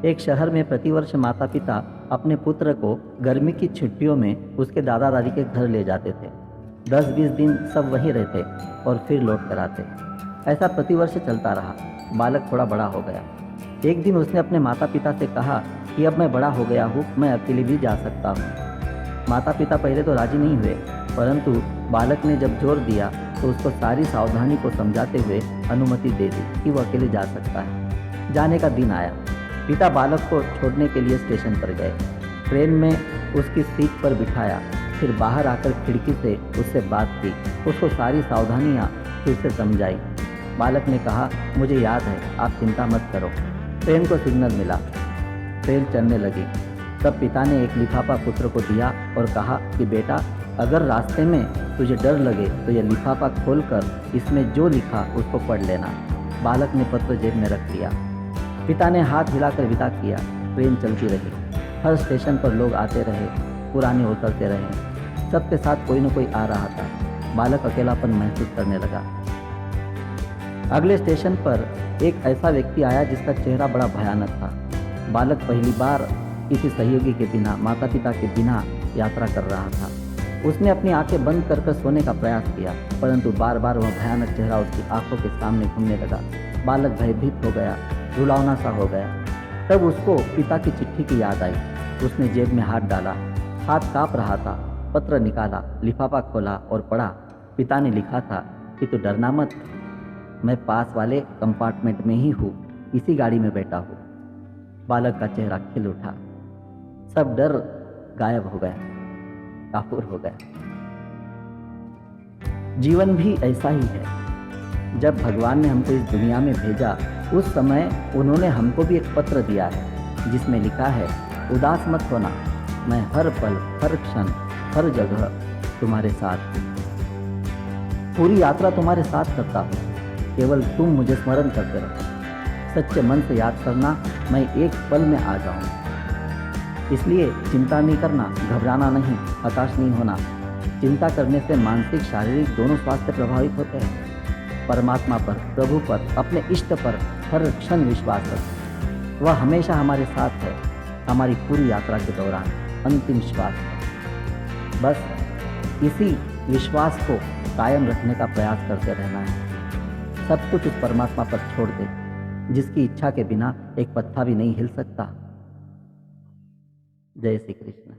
एक शहर में प्रतिवर्ष माता पिता अपने पुत्र को गर्मी की छुट्टियों में उसके दादा दादी के घर ले जाते थे। 10-20 दिन सब वहीं रहते और फिर लौट कर आते। ऐसा प्रतिवर्ष चलता रहा। बालक थोड़ा बड़ा हो गया। एक दिन उसने अपने माता पिता से कहा कि अब मैं बड़ा हो गया हूँ, मैं अकेले भी जा सकता हूँ। माता पिता पहले तो राजी नहीं हुए, परंतु बालक ने जब जोर दिया तो उसको सारी सावधानी को समझाते हुए अनुमति दे दी कि वह अकेले जा सकता है। जाने का दिन आया। पिता बालक को छोड़ने के लिए स्टेशन पर गए। ट्रेन में उसकी सीट पर बिठाया, फिर बाहर आकर खिड़की से उससे बात की, उसको सारी सावधानियाँ फिर से समझाई। बालक ने कहा, मुझे याद है, आप चिंता मत करो। ट्रेन को सिग्नल मिला, ट्रेन चलने लगी। तब पिता ने एक लिफाफा पुत्र को दिया और कहा कि बेटा, अगर रास्ते में तुझे डर लगे तो यह लिफाफा खोलकर इसमें जो लिखा उसको पढ़ लेना। बालक ने पत्र जेब में रख लिया। पिता ने हाथ हिलाकर विदा किया। ट्रेन चलती रही। हर स्टेशन पर लोग आते रहे, पुराने उतरते रहे। सबके साथ कोई न कोई आ रहा था। बालक अकेलापन महसूस करने लगा। अगले स्टेशन पर एक ऐसा व्यक्ति आया जिसका चेहरा बड़ा भयानक था। बालक पहली बार किसी सहयोगी के बिना, माता पिता के बिना यात्रा कर रहा था। उसने अपनी आंखें बंद कर सोने का प्रयास किया, परंतु बार बार वह भयानक चेहरा उसकी आंखों के सामने घूमने लगा। बालक भयभीत हो गया, रुलावना सा हो गया। तब उसको पिता की चिट्ठी की याद आई। उसने जेब में हाथ डाला, हाथ कांप रहा था। पत्र निकाला, लिफाफा खोला और पढ़ा। पिता ने लिखा था कि तू डरना मत, मैं पास वाले कंपार्टमेंट में ही हूँ, इसी गाड़ी में बैठा हूँ। बालक का चेहरा खिल उठा। सब डर गायब हो गया, काफूर हो गया। जीवन भी ऐसा ही है। जब भगवान ने हमको इस दुनिया में भेजा, उस समय उन्होंने हमको भी एक पत्र दिया है जिसमें लिखा है, उदास मत होना, मैं हर पल, हर क्षण, हर जगह तुम्हारे साथ, पूरी यात्रा तुम्हारे साथ करता हूँ। केवल तुम मुझे स्मरण करते रहो। सच्चे मन से याद करना, मैं एक पल में आ जाऊँ। इसलिए चिंता नहीं करना, घबराना नहीं, हताश नहीं होना। चिंता करने से मानसिक शारीरिक दोनों स्वास्थ्य प्रभावित होते हैं। परमात्मा पर, प्रभु पर, अपने इष्ट पर हर क्षण विश्वास रखें। वह हमेशा हमारे साथ है, हमारी पूरी यात्रा के दौरान, अंतिम श्वास है। बस इसी विश्वास को कायम रखने का प्रयास करते रहना है। सब कुछ उस परमात्मा पर छोड़ दे, जिसकी इच्छा के बिना एक पत्ता भी नहीं हिल सकता। जय श्री कृष्ण।